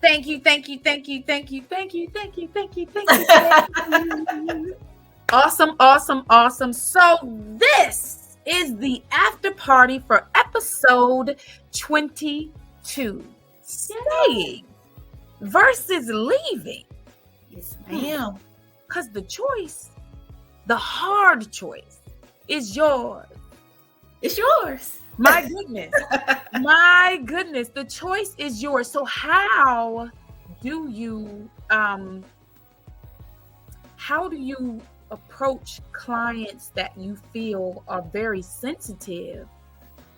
Thank you, thank you, thank you, thank you, thank you, thank you, thank you, thank you, thank you. Awesome, awesome, awesome. So this is the after party for episode 22. Staying versus leaving. Yes, ma'am. Because the choice, the hard choice, is yours. It's yours. My goodness. My goodness. The choice is yours. So how do you approach clients that you feel are very sensitive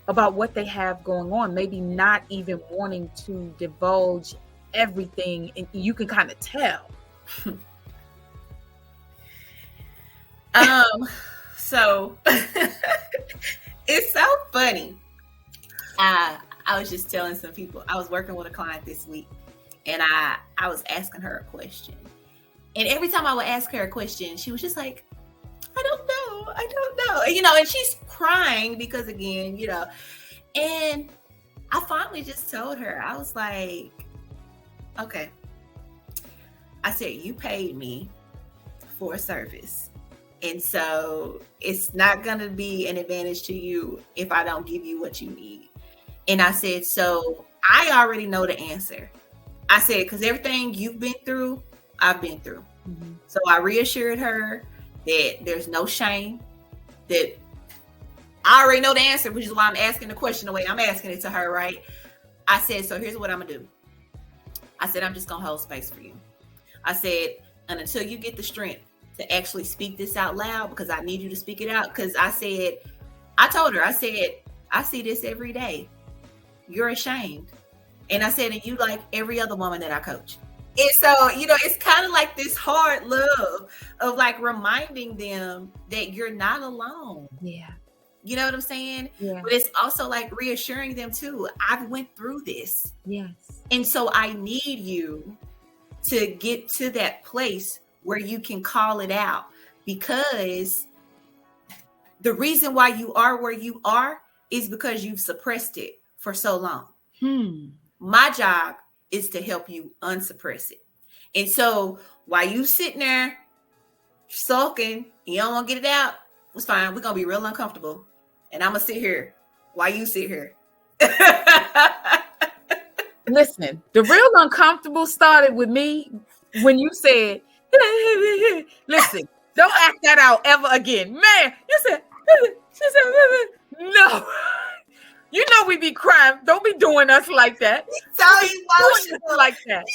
about what they have going on, maybe not even wanting to divulge everything, and you can kind of tell? So it's so funny. I was just telling some people, I was working with a client this week, and I was asking her a question. And every time I would ask her a question, she was just like, I don't know. And she's crying because, again, and I finally just told her, I was like, okay. I said, you paid me for a service. And so it's not going to be an advantage to you if I don't give you what you need. And I said, so I already know the answer. I said, because everything you've been through, I've been through. Mm-hmm. So I reassured her that there's no shame, that I already know the answer, which is why I'm asking the question the way I'm asking it to her, right? I said, so here's what I'm going to do. I said, I'm just going to hold space for you. I said, and until you get the strength to actually speak this out loud, because I need you to speak it out. Because I told her, I said, I see this every day. You're ashamed. And I said, and you like every other woman that I coach. And so, it's kind of like this hard love of like reminding them that you're not alone. Yeah. You know what I'm saying? Yeah. But it's also like reassuring them too. I've went through this. Yes. And so I need you to get to that place where you can call it out, because the reason why you are where you are is because you've suppressed it for so long. My job is to help you unsuppress it. And so while you sitting there sulking, you don't want to get it out, it's fine. We're going to be real uncomfortable. And I'm going to sit here while you sit here. Listen, the real uncomfortable started with me when you said, listen, don't act that out ever again. Man, you said, she said, no. You know we be crying. Don't be doing us like that. So emotional. Like that.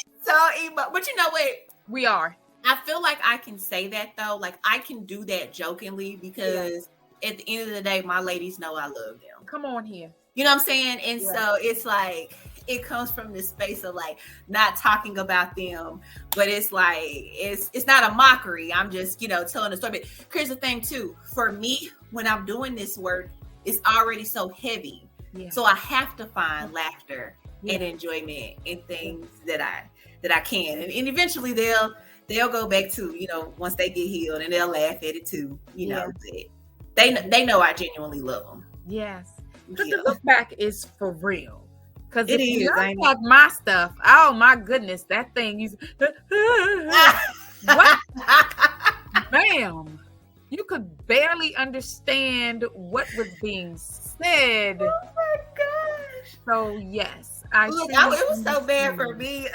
But you know what? We are. I feel like I can say that though. Like I can do that jokingly because at the end of the day, my ladies know I love them. Come on here. You know what I'm saying? And so it's like, it comes from this space of like not talking about them, but it's like, it's not a mockery. I'm just, telling a story. But here's the thing too, for me, when I'm doing this work, it's already so heavy. Yeah. So I have to find laughter and enjoyment in things that I can. And eventually they'll go back to, once they get healed, and they'll laugh at it too, know, they know I genuinely love them. Yes. Because the look back is for real. Because it is like my stuff. Oh my goodness, that thing is what? Bam! You could barely understand what was being said. Oh my gosh! So yes, it was so bad for me.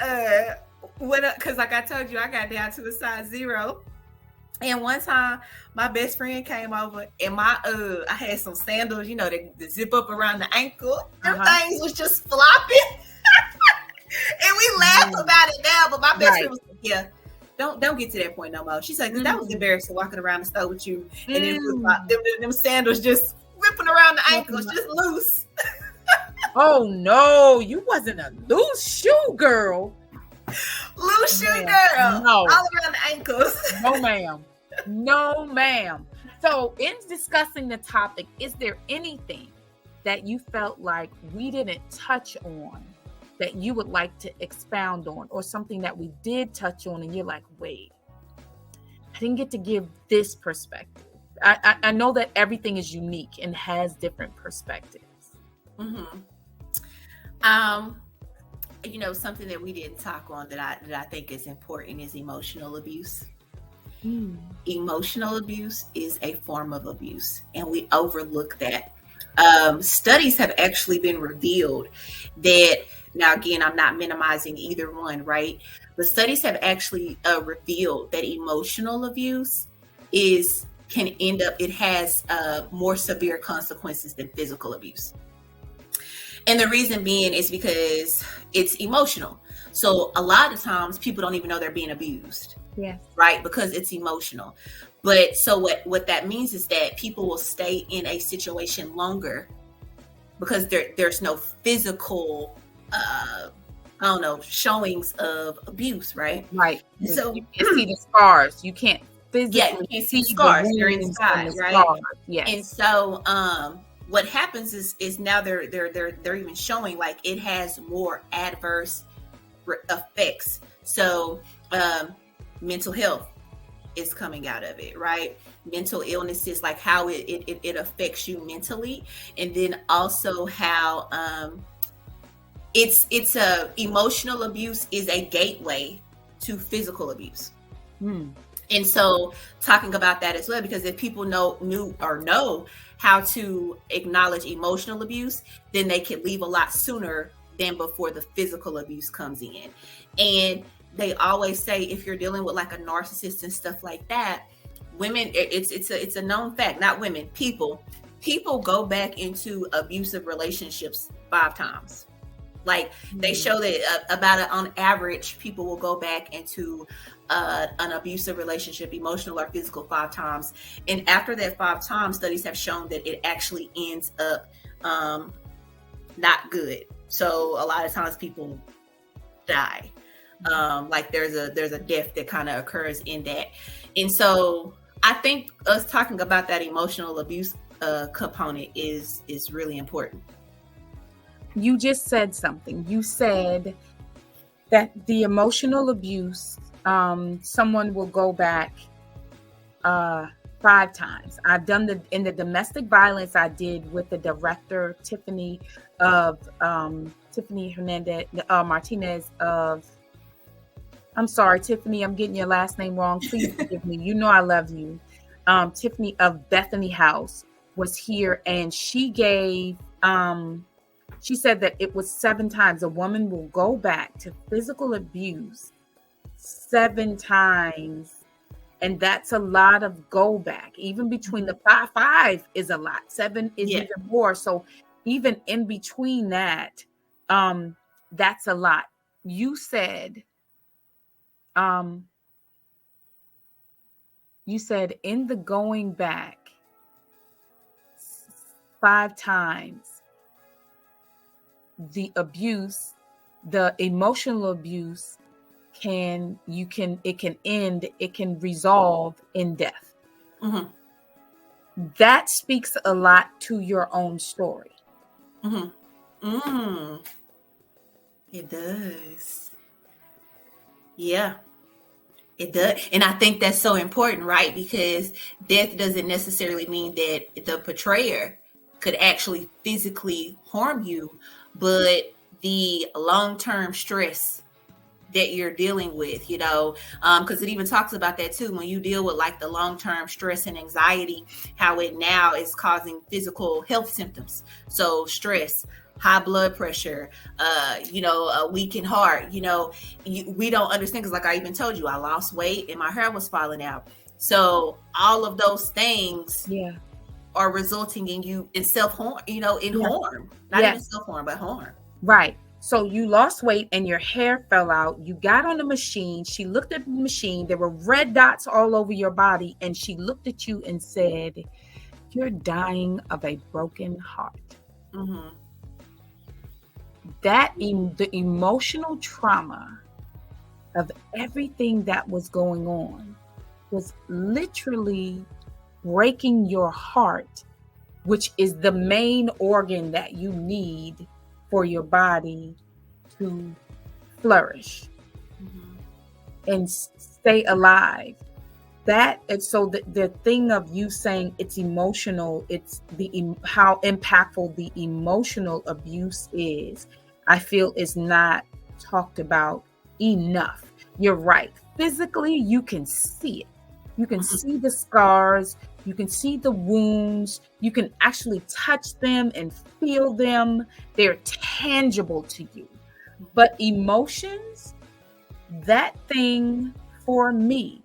Because like I told you, I got down to a size 0. And one time, my best friend came over, and I had some sandals, that zip up around the ankle. Them things was just flopping. And we laugh about it now, but my best friend was like, don't get to that point no more. She's like, that was embarrassing walking around the store with you, and then them sandals just whipping around the ankles, just loose. Oh no, you wasn't a loose shoe girl. Loose shoe girl. No. All around the ankles. No, ma'am. No, ma'am. So in discussing the topic, is there anything that you felt like we didn't touch on that you would like to expound on, or something that we did touch on and you're like, wait, I didn't get to give this perspective? I know that everything is unique and has different perspectives. Mm-hmm. something that we didn't talk on that I think is important is emotional abuse. Emotional abuse is a form of abuse, and we overlook that. Studies have actually been revealed that, now again, I'm not minimizing either one, right? But studies have actually revealed that emotional abuse it has more severe consequences than physical abuse. And the reason being is because it's emotional. So a lot of times people don't even know they're being abused. Yes. Right? Because it's emotional. But so what that means is that people will stay in a situation longer because there's no physical showings of abuse, right? Right. So you can see the scars. You can't physically you can't see the scars. They're inside, right? Scars. Yes. And so what happens is now they're even showing like it has more adverse effects. So mental health is coming out of it, right? Mental illnesses, like how it affects you mentally, and then also how it's emotional abuse is a gateway to physical abuse. And so talking about that as well, because if people know how to acknowledge emotional abuse, then they can leave a lot sooner than before the physical abuse comes in. And they always say if you're dealing with like a narcissist and stuff like that, women, it's a known fact, not women, people go back into abusive relationships 5 times. Like they show that on average, people will go back into an abusive relationship, emotional or physical, 5 times. And after that 5 times, studies have shown that it actually ends up not good. So a lot of times people die. Like there's a death that kind of occurs in that. And so I think us talking about that emotional abuse component is really important. You just said something. You said that the emotional abuse, someone will go back 5 times. I've done in the domestic violence I did with the director, Tiffany Hernandez, Martinez of, I'm sorry, Tiffany, I'm getting your last name wrong. Please forgive me. You know I love you. Tiffany of Bethany House was here, and she gave, she said that it was 7 times. A woman will go back to physical abuse 7 times. And that's a lot of go back. Even between the 5 is a lot. 7 is even more. So even in between that, that's a lot. You said in the going back 5 times, the abuse, the emotional abuse it can resolve in death. That speaks a lot to your own story. It does. Yeah, it does. And I think that's so important, right? Because death doesn't necessarily mean that the portrayer could actually physically harm you, but the long-term stress that you're dealing with, because it even talks about that too. When you deal with like the long-term stress and anxiety, how it now is causing physical health symptoms. So stress, high blood pressure, a weakened heart, we don't understand. Because like I even told you, I lost weight and my hair was falling out. So all of those things are resulting in you in self-harm, harm, not even self-harm, but harm. Right. So you lost weight and your hair fell out. You got on the machine. She looked at the machine. There were red dots all over your body. And she looked at you and said, "You're dying of a broken heart." The emotional trauma of everything that was going on was literally breaking your heart, which is the main organ that you need for your body to flourish and stay alive. So the thing of you saying it's emotional, it's how impactful the emotional abuse is, I feel is not talked about enough. You're right. Physically, you can see it. You can see the scars. You can see the wounds. You can actually touch them and feel them. They're tangible to you. But emotions, that thing for me,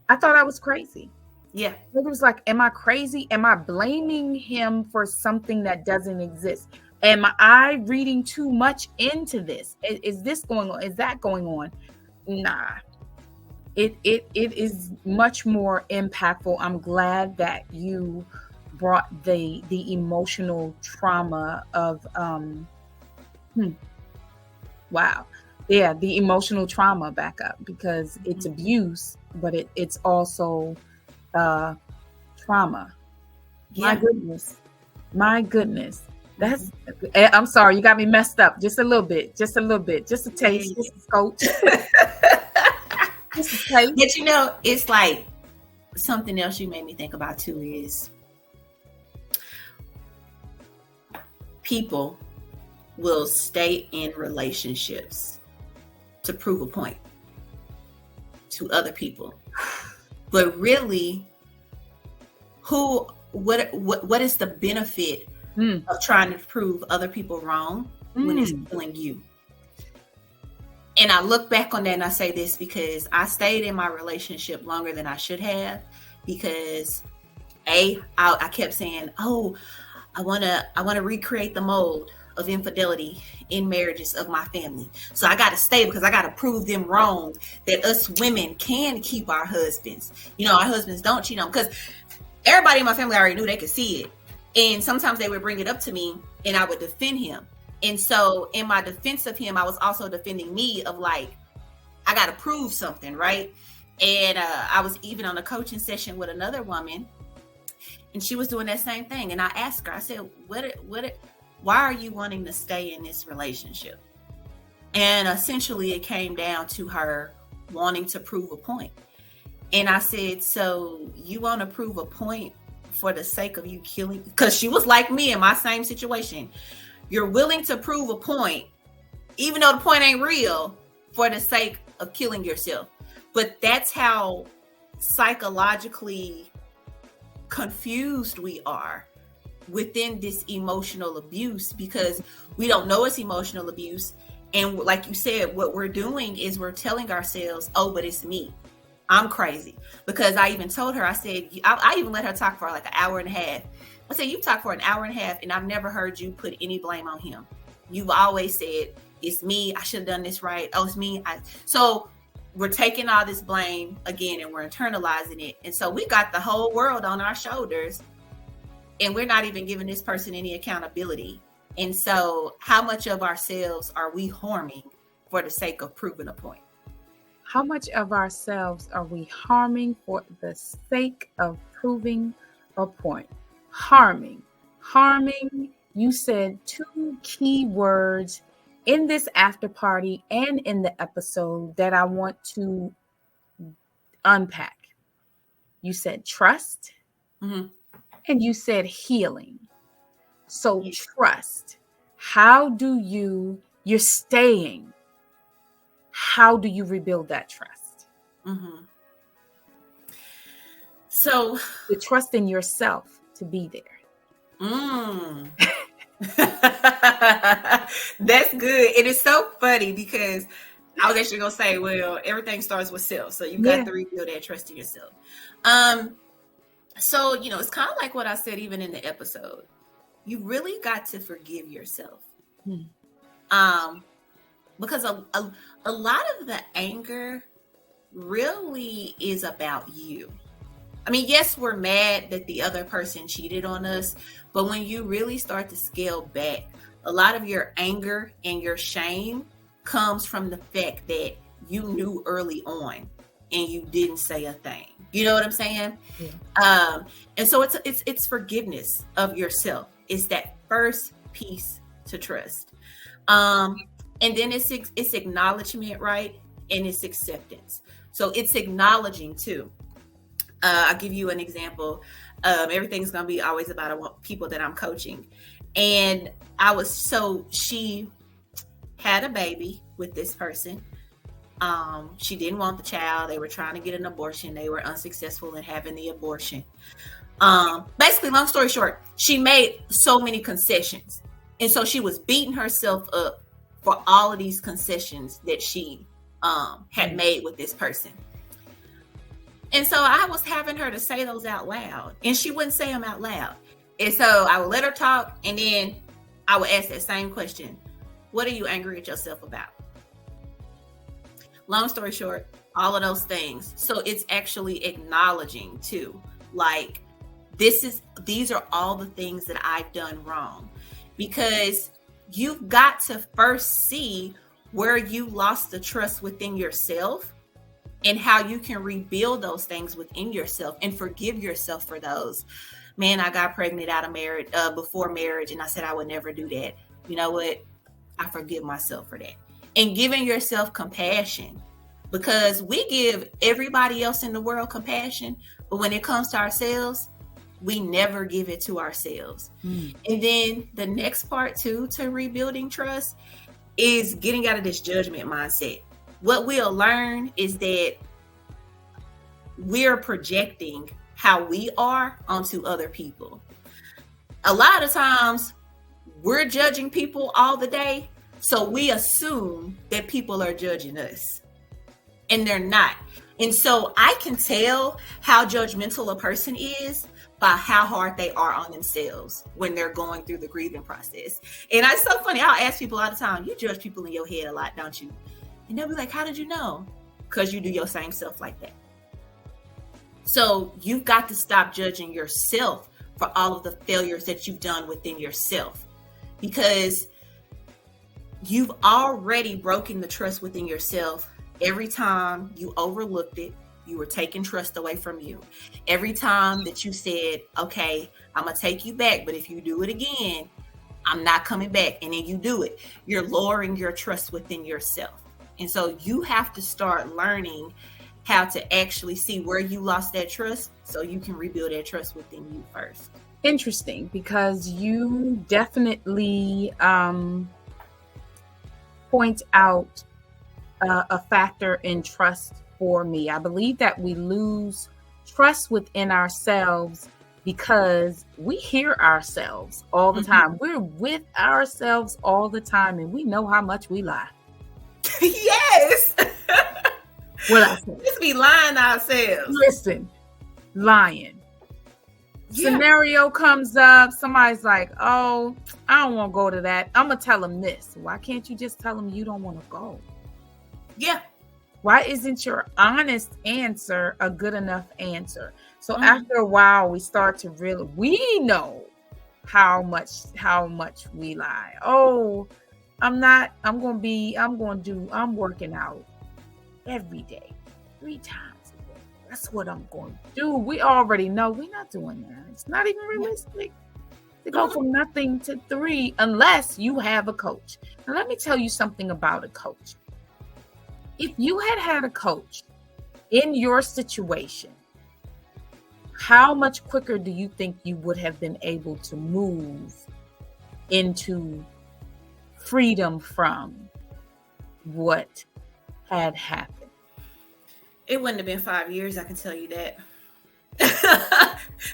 I thought I was crazy. Yeah. It was like, am I crazy? Am I blaming him for something that doesn't exist? Am I reading too much into this? Is this going on? Is that going on? Nah. It is much more impactful. I'm glad that you brought the emotional trauma of wow. Yeah, the emotional trauma back up, because it's abuse, but it's also trauma. Yeah. My goodness. That's I'm sorry, you got me messed up just a little bit, just a taste, just a scotch. Just a taste. But you know, it's like something else you made me think about too is people will stay in relationships to prove a point to other people. But really, what is the benefit of trying to prove other people wrong when it's killing you? And I look back on that and I say this because I stayed in my relationship longer than I should have, because I kept saying, oh, I want to recreate the mold of infidelity in marriages of my family. So I got to stay because I got to prove them wrong, that us women can keep our husbands. You know, our husbands don't cheat on them, because everybody in my family already knew, they could see it. And sometimes they would bring it up to me and I would defend him. And so in my defense of him, I was also defending me of like, I got to prove something, right? And I was even on a coaching session with another woman, and she was doing that same thing. And I asked her, I said, why are you wanting to stay in this relationship? And essentially it came down to her wanting to prove a point. And I said, so you want to prove a point for the sake of you killing? Because she was like me in my same situation. You're willing to prove a point, even though the point ain't real, for the sake of killing yourself. But that's how psychologically confused we are within this emotional abuse, because we don't know it's emotional abuse. And like you said, what we're doing is we're telling ourselves, oh, but it's me. I'm crazy. Because I even told her, I said, I even let her talk for like an hour and a half. I said, you talked for an hour and a half and I've never heard you put any blame on him. You've always said, it's me. I should have done this right. Oh, it's me. So we're taking all this blame again and we're internalizing it. And so we got the whole world on our shoulders and we're not even giving this person any accountability. And so how much of ourselves are we harming for the sake of proving a point? How much of ourselves are we harming for the sake of proving a point? Harming. You said two key words in this after party and in the episode that I want to unpack. You said trust, and you said healing. So trust. How do you're staying? How do you rebuild that trust? So the trust in yourself to be there. That's good. It is so funny because I was actually gonna say, well, everything starts with self. So you got to rebuild that trust in yourself. So you know, it's kind of like what I said even in the episode. You really got to forgive yourself. Because a lot of the anger really is about you. I mean, yes, we're mad that the other person cheated on us, but when you really start to scale back, a lot of your anger and your shame comes from the fact that you knew early on and you didn't say a thing. You know what I'm saying? Yeah. And so it's forgiveness of yourself. It's that first piece to trust. And then it's acknowledgement, right? And it's acceptance. So it's acknowledging too. I'll give you an example. Everything's going to be always about people that I'm coaching. And she had a baby with this person. She didn't want the child. They were trying to get an abortion. They were unsuccessful in having the abortion. Basically, long story short, she made so many concessions. And so she was beating herself up for all of these concessions that she had made with this person. And so I was having her to say those out loud, and she wouldn't say them out loud. And so I would let her talk, and then I would ask that same question. What are you angry at yourself about? Long story short, all of those things. So it's actually acknowledging too, like, these are all the things that I've done wrong, because you've got to first see where you lost the trust within yourself and how you can rebuild those things within yourself and forgive yourself for those. Man, I got pregnant out of marriage, before marriage, and I said I would never do that. You know what? I forgive myself for that. And giving yourself compassion, because we give everybody else in the world compassion, but when it comes to ourselves, we never give it to ourselves. And then the next part too, to rebuilding trust, is getting out of this judgment mindset. What we'll learn is that we're projecting how we are onto other people. A lot of times we're judging people all the day, so we assume that people are judging us, and they're not. And so I can tell how judgmental a person is by how hard they are on themselves when they're going through the grieving process. And it's so funny. I'll ask people all the time, you judge people in your head a lot, don't you? And they'll be like, how did you know? Because you do your same self like that. So you've got to stop judging yourself for all of the failures that you've done within yourself, because you've already broken the trust within yourself. Every time you overlooked it, you were taking trust away from you. Every time that you said, okay, I'm going to take you back, but if you do it again, I'm not coming back. And then you do it. You're lowering your trust within yourself. And so you have to start learning how to actually see where you lost that trust so you can rebuild that trust within you first. Interesting, because you definitely point out a factor in trust for me. I believe that we lose trust within ourselves because we hear ourselves all the time. We're with ourselves all the time, and we know how much we lie. Yes. What I say? Let's be lying ourselves. Listen, lying. Yeah. Scenario comes up. Somebody's like, oh, I don't want to go to that. I'm going to tell them this. Why can't you just tell them you don't want to go? Yeah. Why isn't your honest answer a good enough answer? So after a while, we start to we know how much we lie. Oh, I'm working out every day, 3 times a day. That's what I'm going to do. We already know we're not doing that. It's not even realistic to go from nothing to 3 unless you have a coach. Now, let me tell you something about a coach. If you had a coach in your situation, how much quicker do you think you would have been able to move into freedom from what had happened? It wouldn't have been 5 years, I can tell you that.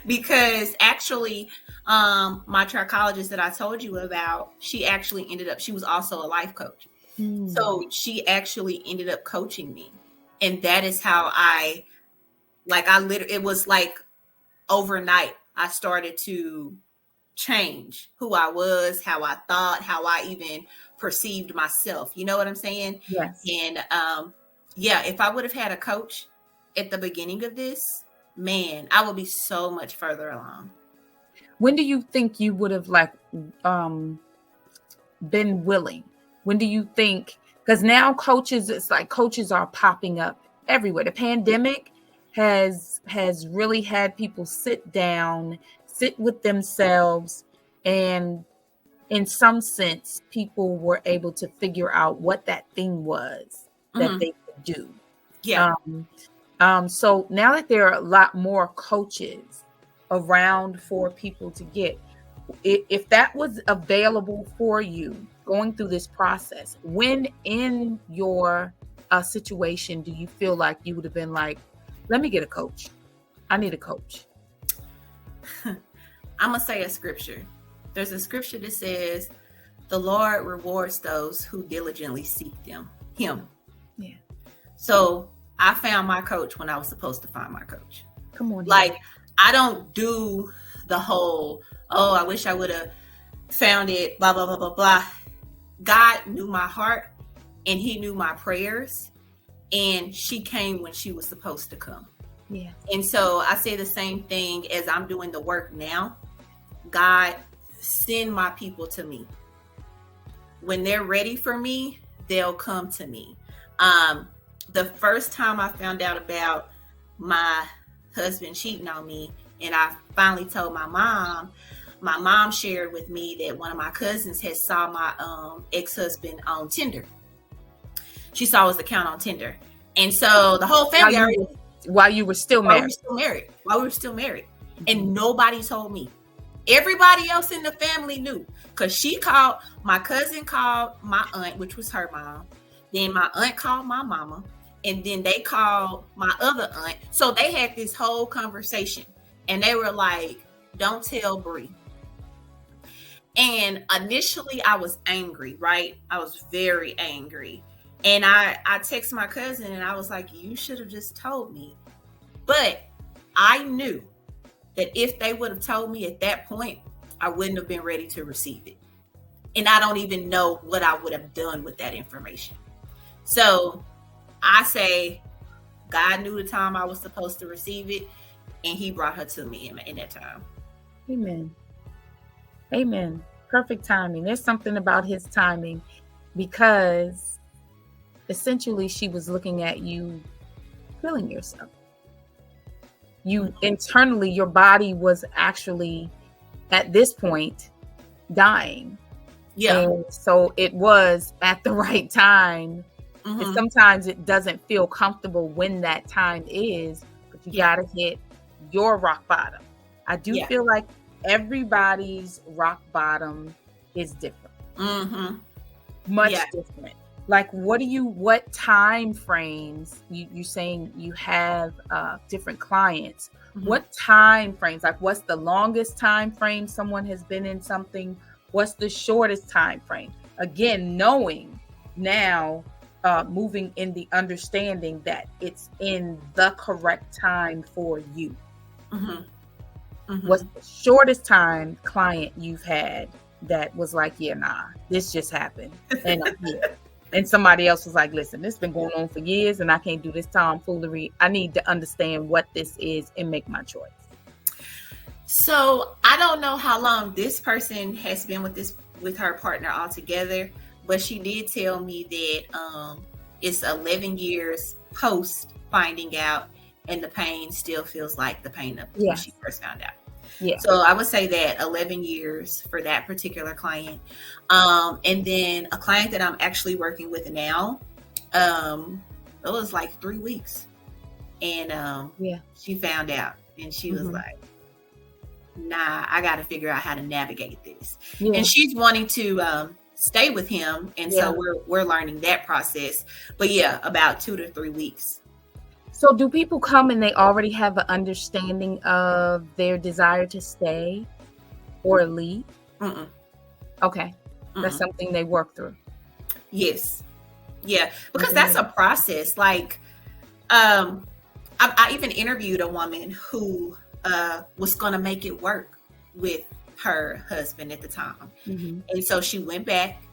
Because actually, my trichologist that I told you about, she was also a life coach. So she actually ended up coaching me. And that is how it was like overnight, I started to change who I was, how I thought, how I even perceived myself. You know what I'm saying? Yes. And if I would have had a coach at the beginning of this, man, I would be so much further along. When do you think you would have been willing? When do you think, because now coaches are popping up everywhere. The pandemic has really had people sit with themselves, and in some sense, people were able to figure out what that thing was that they could do. Yeah. So now that there are a lot more coaches around for people to get, if that was available for you, going through this process, when in your situation do you feel like you would have been like, let me get a coach? I need a coach. I'm going to say a scripture. There's a scripture that says, the Lord rewards those who diligently seek him. Yeah. So I found my coach when I was supposed to find my coach. Come on. Like, I don't do the whole, oh, I wish I would have found it, blah, blah, blah, blah, blah. God knew my heart and he knew my prayers, and she came when she was supposed to come. Yeah. And so I say the same thing as I'm doing the work now. God, send my people to me. When they're ready for me, they'll come to me. The first time I found out about my husband cheating on me, and I finally told my mom shared with me that one of my cousins had saw my ex-husband on Tinder. She saw his account on Tinder. And so the whole family while you were still married. While we were still married. And nobody told me. Everybody else in the family knew, because my cousin called my aunt, which was her mom. Then my aunt called my mama, and then they called my other aunt. So they had this whole conversation, and they were like, don't tell Bree. And initially I was angry, right? I was very angry. And I texted my cousin and I was like, you should have just told me. But I knew that if they would have told me at that point, I wouldn't have been ready to receive it. And I don't even know what I would have done with that information. So I say, God knew the time I was supposed to receive it, and he brought her to me in that time. Amen. Amen. Perfect timing. There's something about his timing, because essentially she was looking at you killing yourself. You internally, your body was actually at this point dying. Yeah. And so it was at the right time. Mm-hmm. And sometimes it doesn't feel comfortable when that time is, but you got to hit your rock bottom. I do feel like everybody's rock bottom is different. Mm-hmm. Much different. Like, what time frames, you're saying you have different clients. Mm-hmm. What time frames, like what's the longest time frame someone has been in something? What's the shortest time frame? Again, knowing now, moving in the understanding that it's in the correct time for you. Mm-hmm. Mm-hmm. What's the shortest time client you've had that was like, yeah, nah, this just happened. And I'm here. And somebody else was like, listen, this has been going on for years and I can't do this tomfoolery. I need to understand what this is and make my choice. So I don't know how long this person has been with her partner altogether, but she did tell me that it's 11 years post finding out, and the pain still feels like the pain of when she first found out. Yeah. So I would say that 11 years for that particular client. And then a client that I'm actually working with now, it was like 3 weeks. And she found out, and she was like, nah, I got to figure out how to navigate this. Yeah. And she's wanting to stay with him. And so we're learning that process. But about 2 to 3 weeks. So do people come and they already have an understanding of their desire to stay or leave? Mm-mm. Okay. Mm-mm. That's something they work through. Yes. Yeah. Because that's a process. Like, I even interviewed a woman who was going to make it work with her husband at the time. Mm-hmm. And so she went back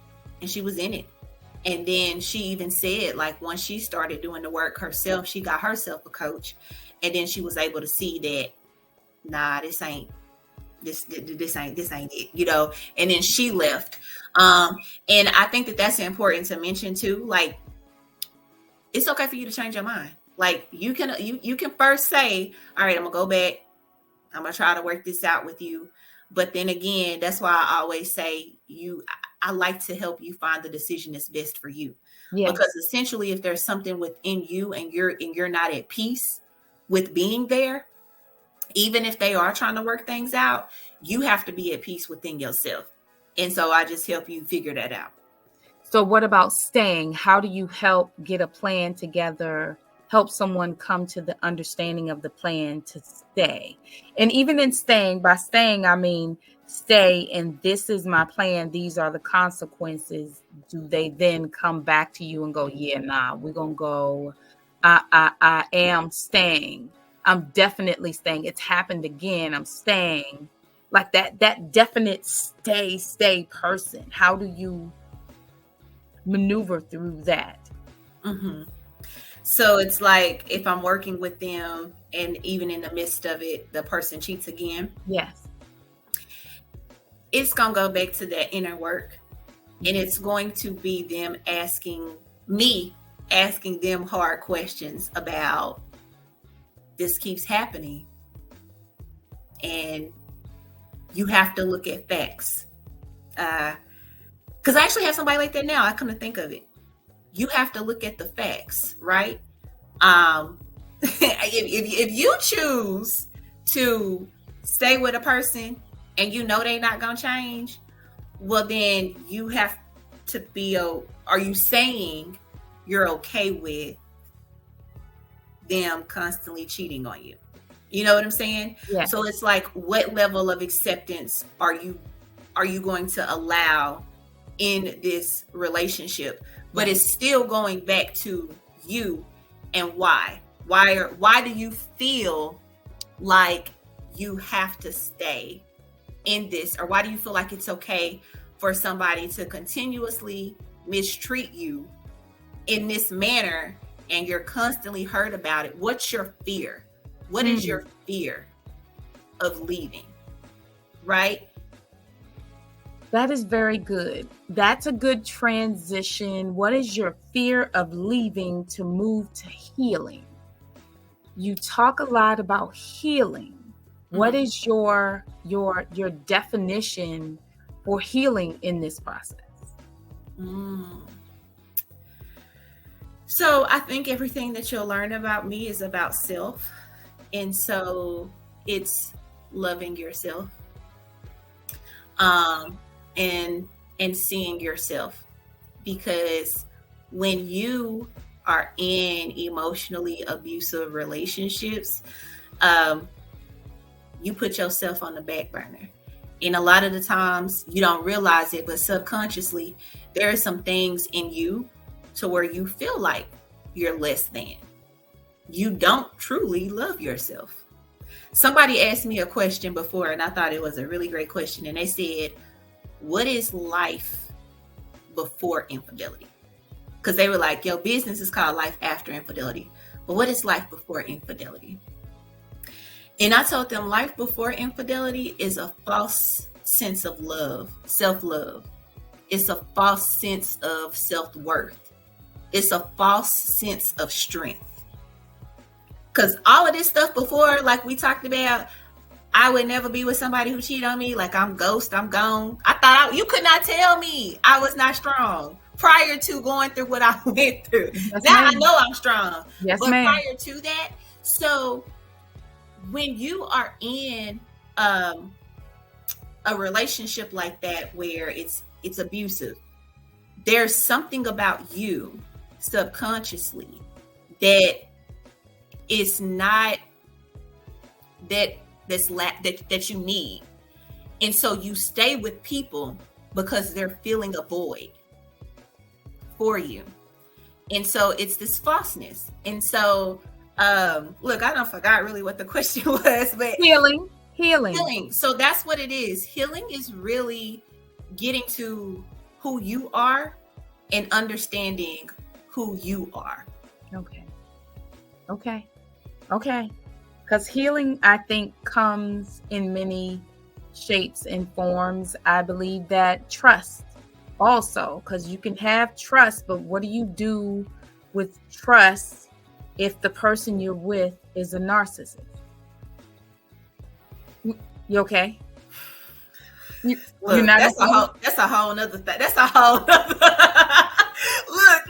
and she was in it. And then she even said, like, once she started doing the work herself, she got herself a coach. And then she was able to see that, nah, this ain't it, you know. And then she left. And I think that that's important to mention too. Like, it's okay for you to change your mind. Like, you can first say, all right, I'm gonna go back. I'm gonna try to work this out with you. But then again, that's why I always say I like to help you find the decision that's best for you. Yes. Because essentially, if there's something within you and you're not at peace with being there, even if they are trying to work things out, you have to be at peace within yourself. And so I just help you figure that out. So what about staying? How do you help get a plan together, help someone come to the understanding of the plan to stay? And even in staying, by staying, I mean stay and this is my plan, these are the consequences. Do they then come back to you and go, yeah, nah, we're gonna go, I am staying. I'm definitely staying. It's happened again. I'm staying. Like that definite stay person. How do you maneuver through that? Mm-hmm. So it's like if I'm working with them and even in the midst of it, the person cheats again. Yes. It's going to go back to that inner work. And it's going to be them asking them hard questions about this keeps happening. And you have to look at facts. Because I actually have somebody like that now. I come to think of it. You have to look at the facts, right? If you choose to stay with a person and you know they're not going to change, well, then you have to be, are you saying you're okay with them constantly cheating on you? You know what I'm saying? Yeah. So it's like, what level of acceptance are you going to allow in this relationship? But it's still going back to you and why. Why do you feel like you have to stay in this? Or why do you feel like it's okay for somebody to continuously mistreat you in this manner and you're constantly hurt about it? What's your fear? What is your fear of leaving? Right? That is very good. That's a good transition. What is your fear of leaving to move to healing? You talk a lot about healing. What is your definition for healing in this process? So I think everything that you'll learn about me is about self. And so it's loving yourself. And seeing yourself, because when you are in emotionally abusive relationships, you put yourself on the back burner. And a lot of the times you don't realize it, but subconsciously there are some things in you to where you feel like you're less than. You don't truly love yourself. Somebody asked me a question before, and I thought it was a really great question. And they said, what is life before infidelity? Because they were like, your business is called Life After Infidelity. But what is life before infidelity? And I told them life before infidelity is a false sense of love, self-love. It's a false sense of self-worth. It's a false sense of strength. Because all of this stuff before, like we talked about, I would never be with somebody who cheated on me. Like I'm ghost, I'm gone. I thought you could not tell me I was not strong prior to going through what I went through. Yes, now ma'am. I know I'm strong. Yes, but ma'am. Prior to that, so when you are in a relationship like that where it's abusive, there's something about you subconsciously that is not that you need. And so you stay with people because they're filling a void for you. And so it's this falseness. And so look, I don't forgot really what the question was, but healing. So that's what it is. Healing is really getting to who you are and understanding who you are. Okay. Because healing, I think, comes in many shapes and forms. I believe that trust also, because you can have trust, but what do you do with trust if the person you're with is a narcissist? You okay? Look, that's a whole nother thing. That's a whole nother. Look.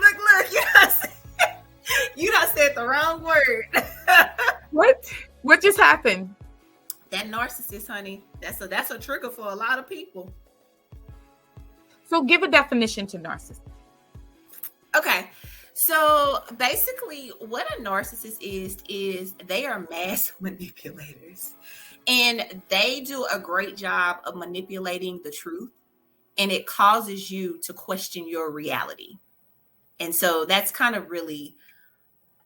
You done said the wrong word. What just happened? That narcissist, honey. That's a trigger for a lot of people. So give a definition to narcissist. Okay. So basically, what a narcissist is they are mass manipulators. And they do a great job of manipulating the truth. And it causes you to question your reality. And so that's kind of really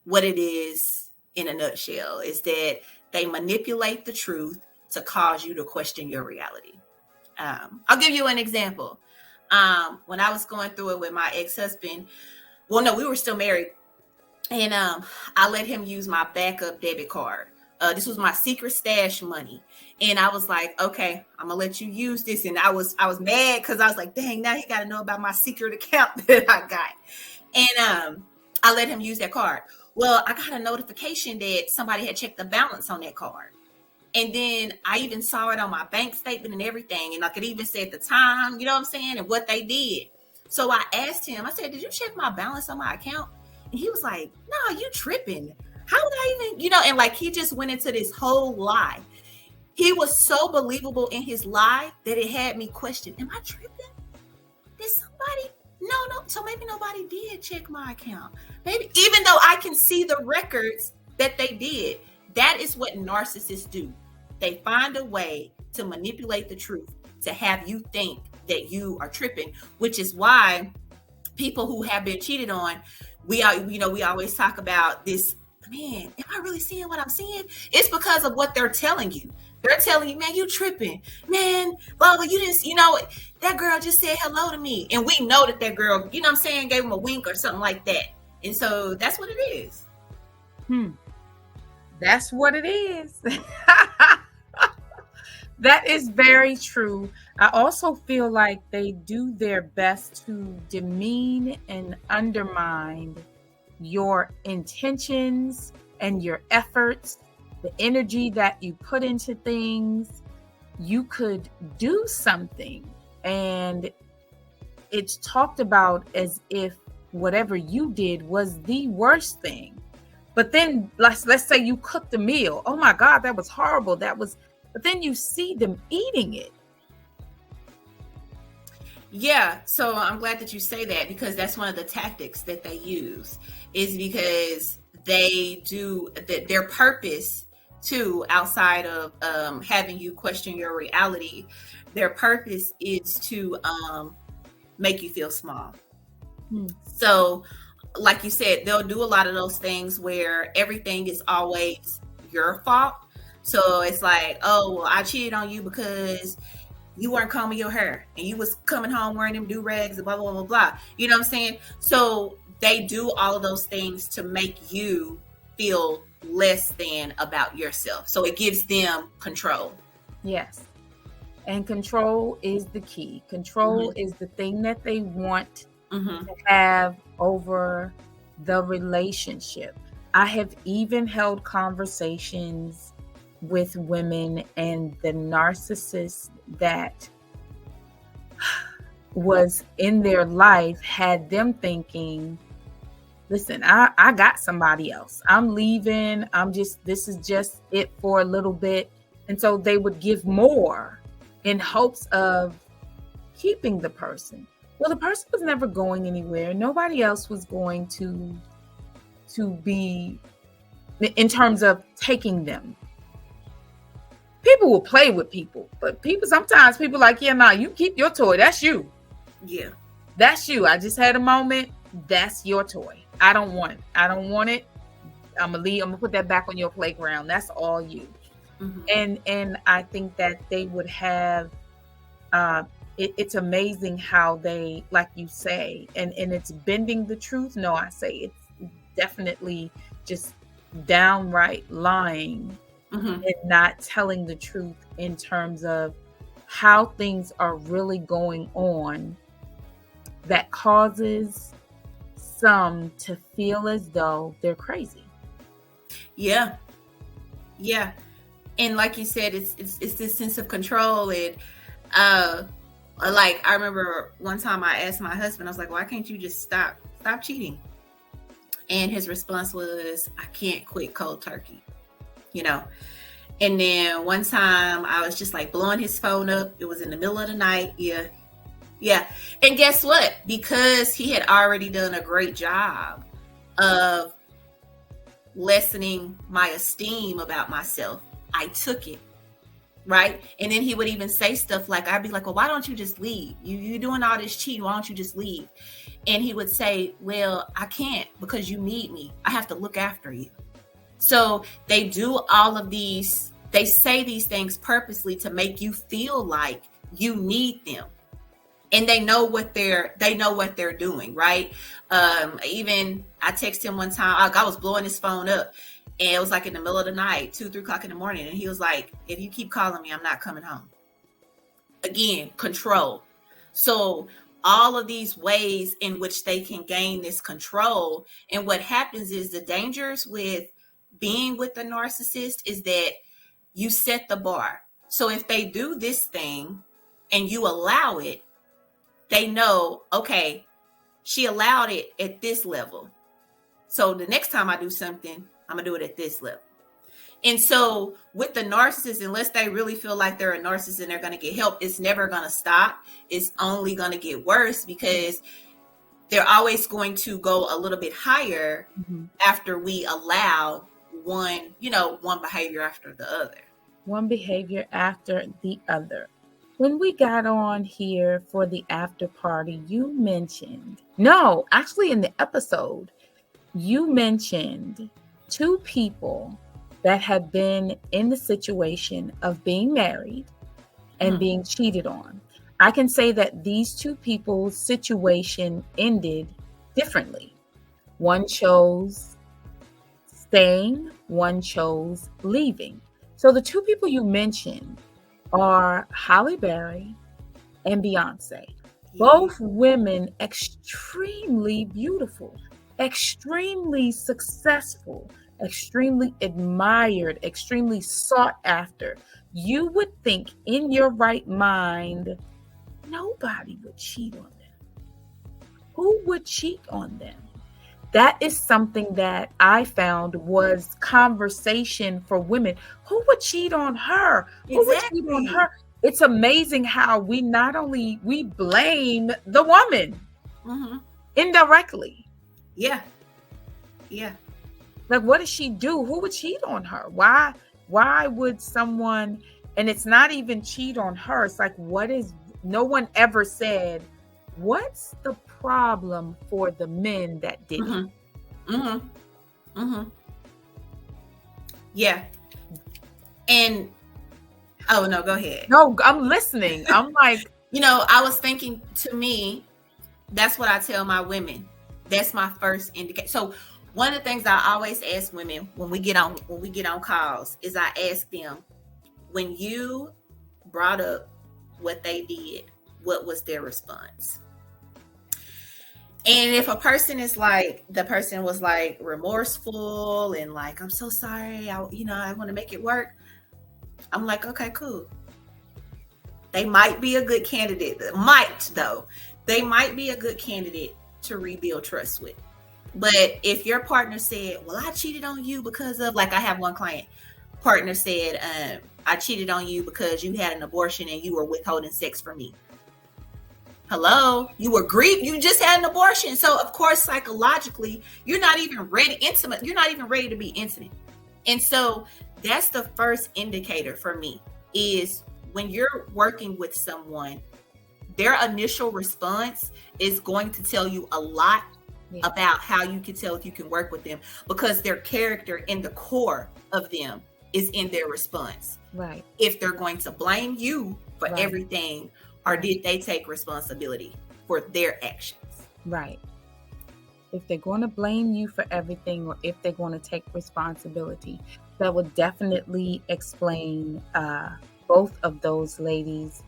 what it is in a nutshell, is that they manipulate the truth to cause you to question your reality. I'll give you an example. When I was going through it with my ex-husband, well, no, we were still married. And I let him use my backup debit card. This was my secret stash money. And I was like, okay, I'm gonna let you use this. And I was mad because I was like, dang, now he got to know about my secret account that I got. And I let him use that card. Well, I got a notification that somebody had checked the balance on that card. And then I even saw it on my bank statement and everything. And I could even say at the time, you know what I'm saying, and what they did. So I asked him, I said, did you check my balance on my account? And he was like, no, you tripping. How would I even, and like he just went into this whole lie. He was so believable in his lie that it had me question, am I tripping? Did somebody? No. So maybe nobody did check my account. Maybe, even though I can see the records that they did. That is what narcissists do. They find a way to manipulate the truth, to have you think that you are tripping, which is why people who have been cheated on, we always talk about this, man, am I really seeing what I'm seeing? It's because of what they're telling you. They're telling you, man, you tripping. Man, blah, you didn't, that girl just said hello to me. And we know that girl, gave him a wink or something like that. And so that's what it is. That's what it is. That is very true. I also feel like they do their best to demean and undermine your intentions and your efforts, the energy that you put into things. You could do something and it's talked about as if whatever you did was the worst thing. But then let's say you cooked a meal. Oh my God, that was horrible. But then you see them eating it. Yeah, so I'm glad that you say that, because that's one of the tactics that they use, is because they do their purpose too, outside of having you question your reality. Their purpose is to make you feel small. So like you said, they'll do a lot of those things where everything is always your fault. So it's like, oh, well, I cheated on you because you weren't combing your hair and you was coming home wearing them do-rags and blah, blah, blah, blah. You know what I'm saying? So they do all of those things to make you feel less than about yourself. So it gives them control. Yes. And control is the key. Control is the thing that they want to have over the relationship. I have even held conversations with women, and the narcissist that was in their life had them thinking, listen, I got somebody else. I'm leaving. This is just it for a little bit. And so they would give more in hopes of keeping the person. Well, the person was never going anywhere. Nobody else was going to be, in terms of taking them. People will play with people, but sometimes people like, yeah, nah, you keep your toy. That's you. Yeah. That's you. I just had a moment. That's your toy. I don't want it. I'm gonna put that back on your playground. That's all you. And I think that they would have, it's amazing how they, like you say, and it's bending the truth. No, I say it's definitely just downright lying and not telling the truth in terms of how things are really going on, that causes some to feel as though they're crazy. Yeah. And like you said, it's this sense of control. And like I remember one time I asked my husband, I was like, why can't you just stop cheating? And his response was, I can't quit cold turkey, And then one time I was just like blowing his phone up. It was in the middle of the night. Yeah, Yeah. And guess what? Because he had already done a great job of lessening my esteem about myself, I took it. Right. And then he would even say stuff like, I'd be like, well, why don't you just leave? You doing all this cheating. Why don't you just leave? And he would say, well, I can't because you need me. I have to look after you. So they do all of these. They say these things purposely to make you feel like you need them. And they know what they're doing. Right. Even I texted him one time. I was blowing his phone up. And it was like in the middle of the night, 2, 3 o'clock in the morning. And he was like, if you keep calling me, I'm not coming home. Again, control. So all of these ways in which they can gain this control. And what happens is the dangers with being with the narcissist is that you set the bar. So if they do this thing and you allow it, they know, okay, she allowed it at this level. So the next time I do something, I'm going to do it at this level. And so with the narcissist, unless they really feel like they're a narcissist and they're going to get help, it's never going to stop. It's only going to get worse because they're always going to go a little bit higher after we allow one behavior after the other. One behavior after the other. When we got on here for the after party, you mentioned, actually in the episode, you mentioned 2 people that had been in the situation of being married and being cheated on. I can say that these 2 people's situation ended differently. One chose staying, one chose leaving. So the 2 people you mentioned are Halle Berry and Beyonce. Both women extremely beautiful, extremely successful, extremely admired, extremely sought after. You would think in your right mind, nobody would cheat on them. Who would cheat on them? That is something that I found was conversation for women. Who would cheat on her? Who would cheat on her? It's amazing how we blame the woman indirectly. Yeah. Like, what does she do? Who would cheat on her? Why would someone, and it's not even cheat on her. It's like, no one ever said, what's the problem for the men that did it? Yeah. And, oh no, go ahead. No, I'm listening. I'm like, I was thinking, to me, that's what I tell my women. That's my first indicator. So one of the things I always ask women when we get on calls is I ask them, when you brought up what they did, what was their response? And if a person is like, the person was like remorseful and like, I'm so sorry, I want to make it work. I'm like, okay, cool. They might be a good candidate. They might be a good candidate to rebuild trust with. But if your partner said, well, I cheated on you because of, like, I have one client, partner said, I cheated on you because you had an abortion and you were withholding sex from me. Hello, you were grieved. You just had an abortion. So of course, psychologically, you're not even ready to be intimate. And so that's the first indicator for me, is when you're working with someone, their initial response is going to tell you a lot about how you can tell if you can work with them, because their character in the core of them is in their response. Right. If they're going to blame you for everything, or did they take responsibility for their actions? Right. If they're going to blame you for everything, or if they're going to take responsibility, that would definitely explain both of those ladies'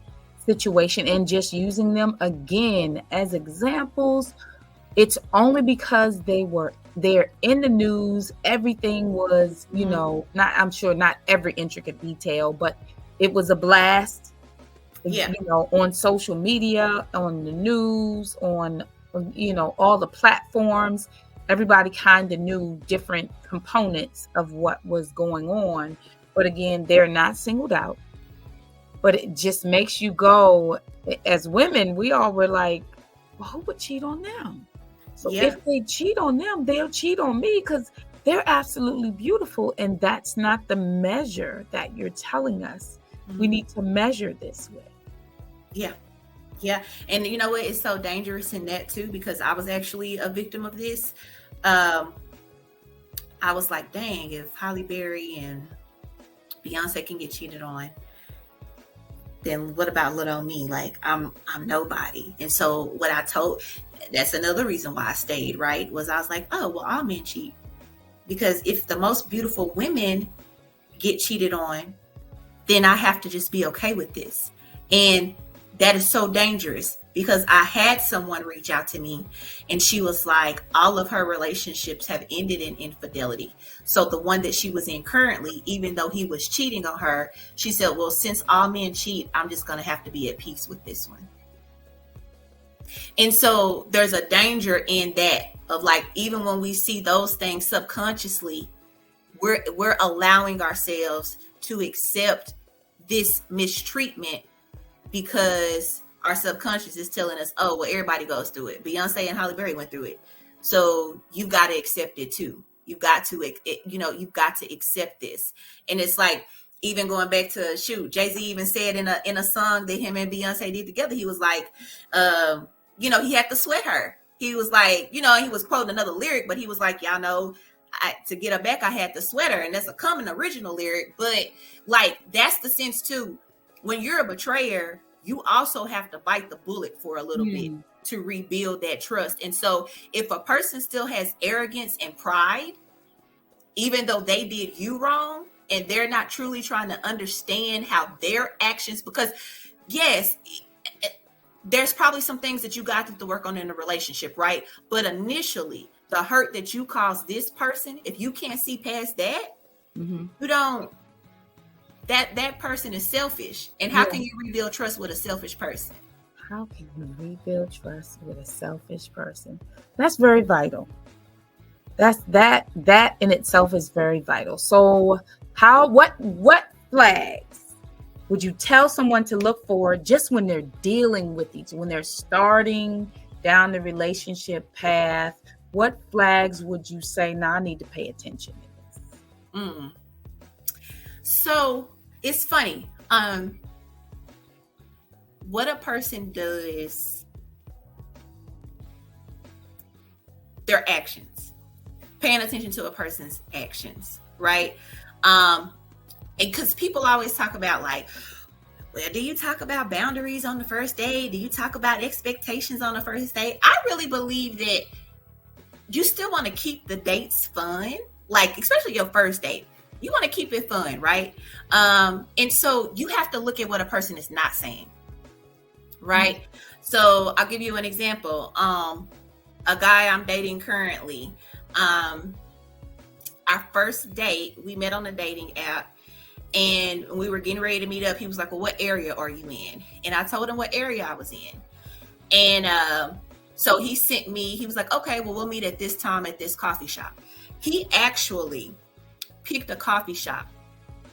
situation. And just using them again as examples, it's only because they're in the news. Everything was, I'm sure not every intricate detail, but it was a blast. Yeah. On social media, on the news, on, all the platforms, everybody kind of knew different components of what was going on. But again, they're not singled out. but it just makes you go, as women, we all were like, well, who would cheat on them? So if they cheat on them, they'll cheat on me because they're absolutely beautiful. And that's not the measure that you're telling us. We need to measure this way. Yeah. Yeah. And you know what? It's so dangerous in that too, because I was actually a victim of this. I was like, dang, if Halle Berry and Beyonce can get cheated on, then what about little me? Like I'm nobody. And so what I told, that's another reason why I stayed, right? Was I was like, oh, well, all men cheat. Because if the most beautiful women get cheated on, then I have to just be okay with this. And that is so dangerous, because I had someone reach out to me and she was like, all of her relationships have ended in infidelity. So the one that she was in currently, even though he was cheating on her, she said, well, since all men cheat, I'm just going to have to be at peace with this one. And so there's a danger in that, of like, even when we see those things subconsciously, we're allowing ourselves to accept this mistreatment because our subconscious is telling us, oh, well, everybody goes through it. Beyonce and Halle Berry went through it. So you've got to accept it too. You've got to, you've got to accept this. And it's like, even going back to Jay-Z even said in a song that him and Beyonce did together, he was like, he had to sweat her. He was like, he was quoting another lyric, but he was like, y'all know, to get her back, I had to sweat her. And that's a common original lyric. But like, that's the sense too. When you're a betrayer, you also have to bite the bullet for a little bit to rebuild that trust. And so if a person still has arrogance and pride, even though they did you wrong, and they're not truly trying to understand how their actions, because yes, there's probably some things that you got to work on in a relationship, right? But initially, the hurt that you caused this person, if you can't see past that, you don't, that person is selfish. And how can you rebuild trust with a selfish person? How can you rebuild trust with a selfish person? That's very vital. That in itself is very vital. So what flags would you tell someone to look for just when they're dealing with when they're starting down the relationship path? What flags would you say, now I need to pay attention to this? So it's funny. What a person does, their actions, paying attention to a person's actions, right? And because people always talk about like, well, do you talk about boundaries on the first date? Do you talk about expectations on the first date? I really believe that you still want to keep the dates fun, like especially your first date. You want to keep it fun, right? And so you have to look at what a person is not saying, right? So I'll give you an example. A guy I'm dating currently, our first date, we met on a dating app, and we were getting ready to meet up. He was like, well, what area are you in? And I told him what area I was in. And so he sent me, he was like, okay, well, we'll meet at this time at this coffee shop. He actually picked a coffee shop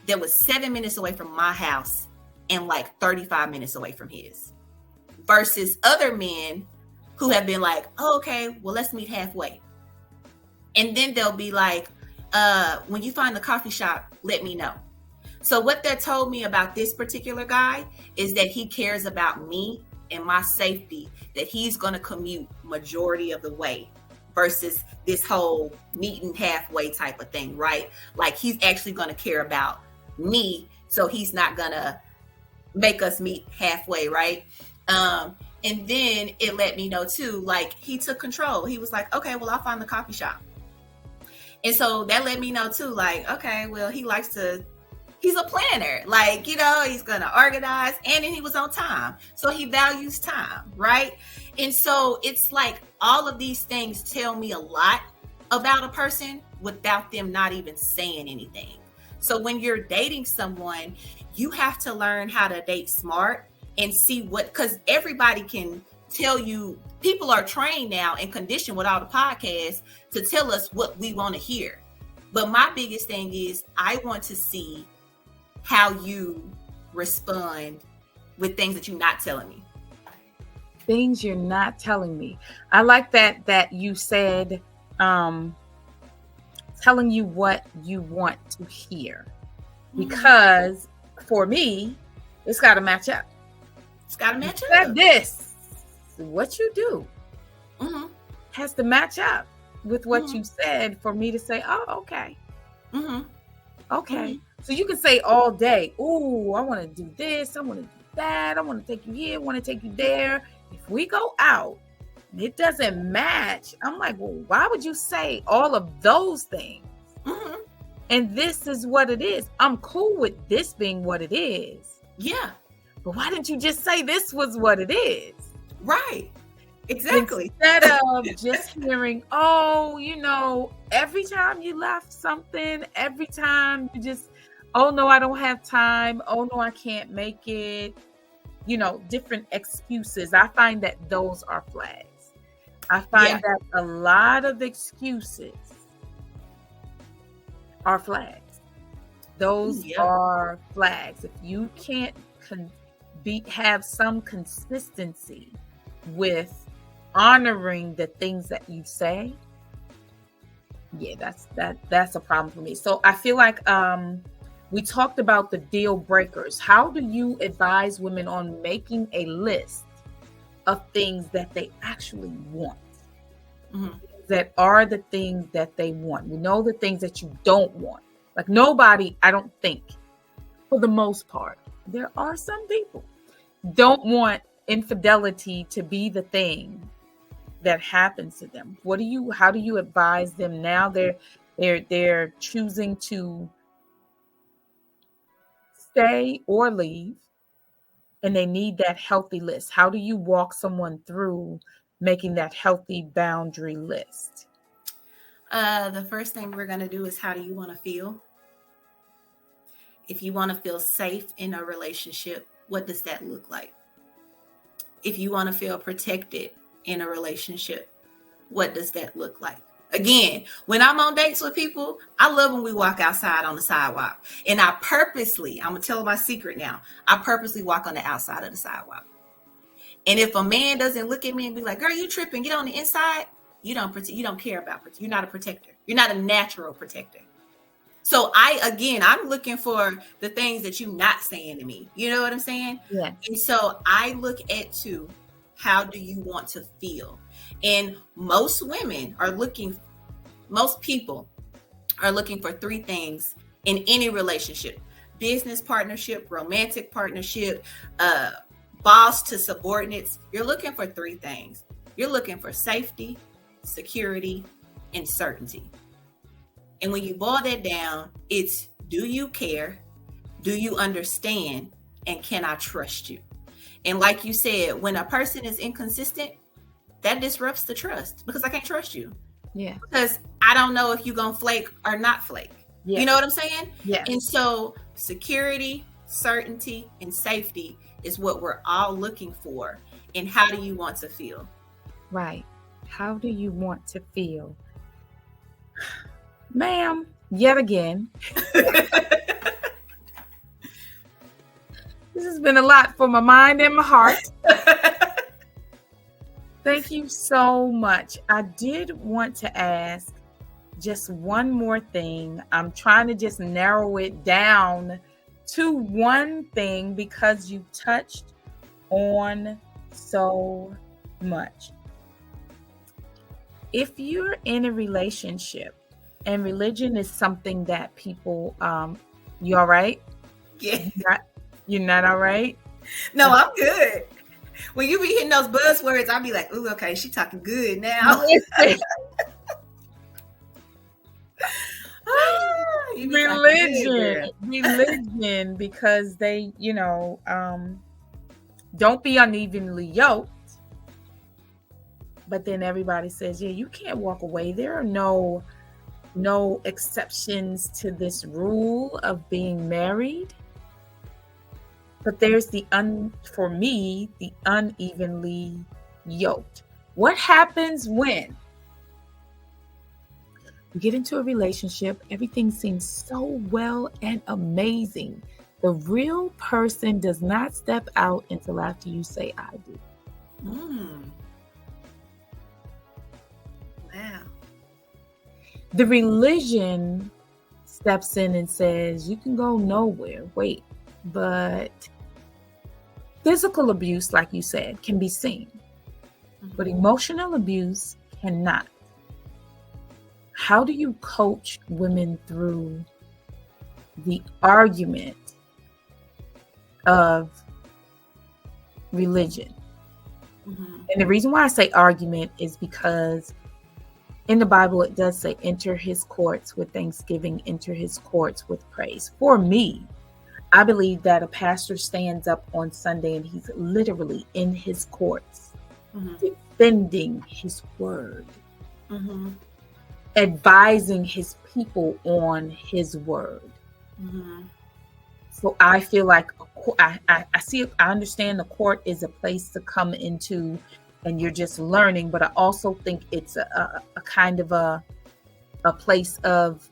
that was 7 minutes away from my house and like 35 minutes away from his, versus other men who have been like, oh, okay, well, let's meet halfway. And then they'll be like, when you find the coffee shop, let me know. So what that told me about this particular guy is that he cares about me and my safety, that he's going to commute majority of the way versus this whole meeting halfway type of thing, right? Like he's actually going to care about me. So he's not going to make us meet halfway, right? And then it let me know too, like he took control. He was like, okay, well, I'll find the coffee shop. And so that let me know too, like, okay, well, he's a planner, like, he's going to organize, and then he was on time. So he values time, right? And so it's like all of these things tell me a lot about a person without them not even saying anything. So when you're dating someone, you have to learn how to date smart and see because everybody can tell you, people are trained now and conditioned with all the podcasts to tell us what we want to hear. But my biggest thing is I want to see how you respond with things that you're not telling me? Things you're not telling me. I like that you said telling you what you want to hear. Because for me, it's got to match up. It's got to match up. up. This, what you do, has to match up with what you said for me to say, oh, okay. Okay. So you can say all day, oh, I want to do this, I want to do that, I want to take you here, I want to take you there. If we go out, it doesn't match. I'm like, well, why would you say all of those things? And this is what it is. I'm cool with this being what it is. Yeah. But why didn't you just say this was what it is? Right. Exactly. Instead of just hearing, oh, you know, every time you left something, every time you just, oh, no, I don't have time. Oh, no, I can't make it. You know, different excuses. I find that those are flags. I find that a lot of excuses are flags. Those are flags. If you can't have some consistency with honoring the things that you say, that's a problem for me. So I feel like we talked about the deal breakers. How do you advise women on making a list of things that they actually want? That are the things that they want. We know the things that you don't want. Like nobody, I don't think, for the most part, there are some people don't want infidelity to be the thing that happens to them. How do you advise them now? They're choosing to stay or leave, and they need that healthy list. How do you walk someone through making that healthy boundary list? The first thing we're going to do is, how do you want to feel? If you want to feel safe in a relationship, what does that look like? If you want to feel protected in a relationship, what does that look like? Again, when I'm on dates with people, I love when we walk outside on the sidewalk. And I'm going to tell my secret now. I purposely walk on the outside of the sidewalk. And if a man doesn't look at me and be like, girl, you tripping, get on the inside, you don't care about it. You're not a protector. You're not a natural protector. So I'm looking for the things that you're not saying to me. You know what I'm saying? Yeah. And so I look at how do you want to feel? And most people are looking for three things in any relationship: business partnership, romantic partnership, boss to subordinates. You're looking for three things. You're looking for safety, security, and certainty. And when you boil that down, it's, do you care? Do you understand? And can I trust you? And like you said, when a person is inconsistent, that disrupts the trust, because I can't trust you. Yeah. Because I don't know if you're going to flake or not flake. Yeah. You know what I'm saying? Yeah. And so security, certainty, and safety is what we're all looking for. And how do you want to feel? Right. How do you want to feel? Ma'am, yet again. This has been a lot for my mind and my heart. Thank you so much. I did want to ask just one more thing. I'm trying to just narrow it down to one thing because you touched on so much. If you're in a relationship and religion is something that people, you all right? Yeah. You're not all right? No, I'm good. When you be hitting those buzzwords, I'll be like, ooh, okay, she talking good now. Religion, because they, don't be unevenly yoked. But then everybody says, yeah, you can't walk away. There are no exceptions to this rule of being married. But there's for me, the unevenly yoked. What happens when you get into a relationship? Everything seems so well and amazing. The real person does not step out until after you say, I do. Wow. The religion steps in and says, you can go nowhere. Wait, but physical abuse, like you said, can be seen, but emotional abuse cannot. How do you coach women through the argument of religion? And the reason why I say argument is because in the Bible, it does say, enter his courts with thanksgiving, enter his courts with praise. For me, I believe that a pastor stands up on Sunday and he's literally in his courts, defending his word, advising his people on his word. So I feel like I understand the court is a place to come into and you're just learning, but I also think it's a kind of a place of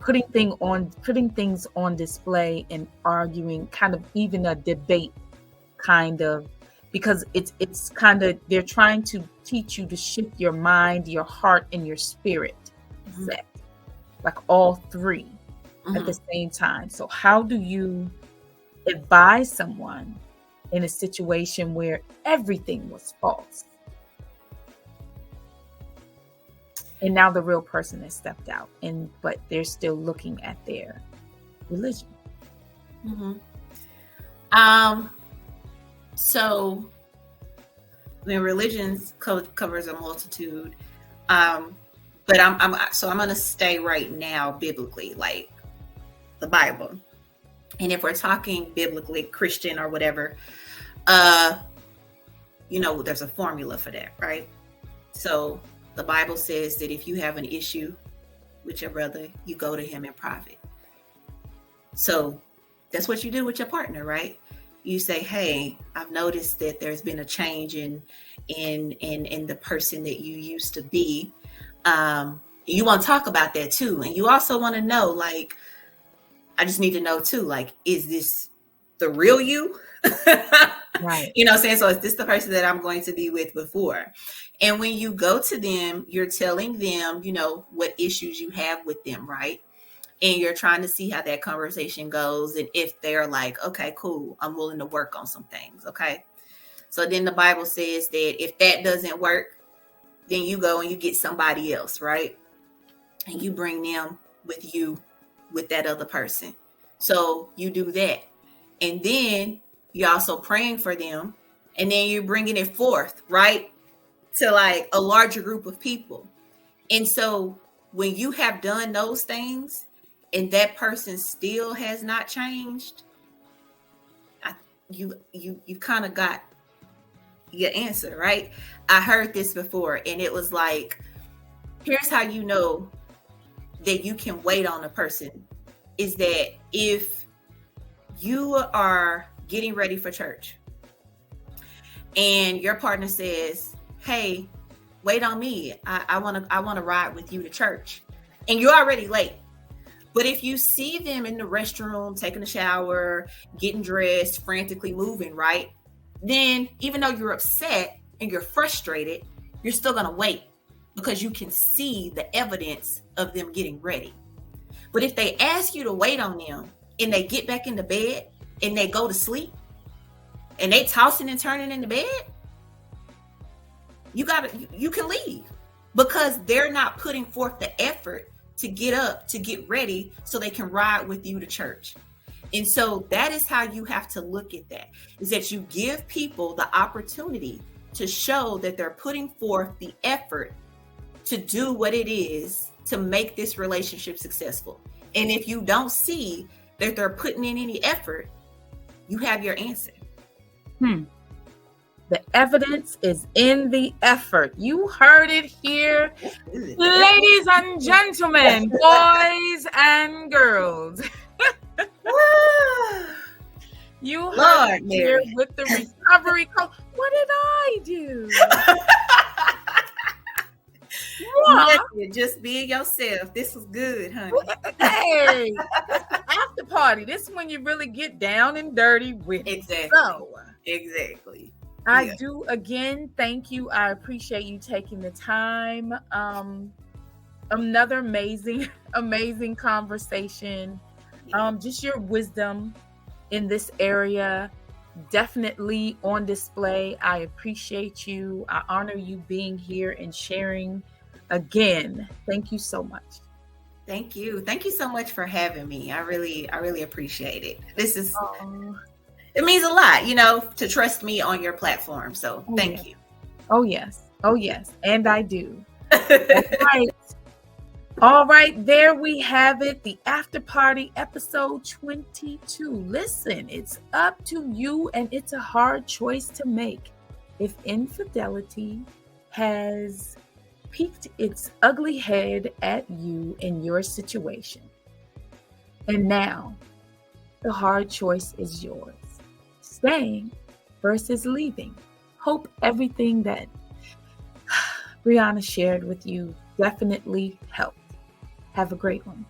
putting things on display and arguing, kind of even a debate, kind of, because it's kind of, they're trying to teach you to shift your mind, your heart, and your spirit set, like all three at the same time. So how do you advise someone in a situation where everything was false, and now the real person has stepped out, but they're still looking at their religion? So when religions covers a multitude, but I'm gonna stay right now biblically, like the Bible. And if we're talking biblically, Christian or whatever, there's a formula for that, right? So the Bible says that if you have an issue with your brother, you go to him in private. So that's what you do with your partner, right? You say, hey, I've noticed that there's been a change in the person that you used to be. You want to talk about that too. And you also want to know, like, I just need to know too, like, is this the real you? Right. You know what I'm saying? So is this the person that I'm going to be with before? And when you go to them, you're telling them, what issues you have with them, right? And you're trying to see how that conversation goes. And if they're like, okay, cool, I'm willing to work on some things. Okay. So then the Bible says that if that doesn't work, then you go and you get somebody else, right? And you bring them with you, with that other person. So you do that. And then you're also praying for them. And then you're bringing it forth, right? To like a larger group of people. And so when you have done those things and that person still has not changed, you kind of got your answer, right? I heard this before and it was like, here's how you know that you can wait on a person, is that if you are getting ready for church and your partner says, hey, wait on me, I want to ride with you to church, and you're already late. But if you see them in the restroom, taking a shower, getting dressed, frantically moving, right? Then even though you're upset and you're frustrated, you're still going to wait because you can see the evidence of them getting ready. But if they ask you to wait on them and they get back into bed and they go to sleep and they tossing and turning in the bed, you can leave, because they're not putting forth the effort to get up, to get ready so they can ride with you to church. And so that is how you have to look at that, is that you give people the opportunity to show that they're putting forth the effort to do what it is to make this relationship successful. And if you don't see that they're putting in any effort, you have your answer. The evidence is in the effort. You heard it here, ladies and gentlemen, boys and girls. You heard it here with the recovery coach. What did I do? Just be yourself. This was good, honey. Hey, after party. This is when you really get down and dirty with it. Exactly. So, exactly. I do again thank you. I appreciate you taking the time. Another amazing conversation. Just your wisdom in this area, definitely on display. I appreciate you. I honor you being here and sharing. Again, thank you so much. Thank you so much for having me. I really appreciate it. This is it means a lot, to trust me on your platform. So thank you. Oh yes, and I do. All right, there we have it, the After Party episode 22. Listen, it's up to you, and it's a hard choice to make. If infidelity has peeked its ugly head at you in your situation, and now the hard choice is yours. Staying versus leaving. Hope everything that Briaina shared with you definitely helped. Have a great one.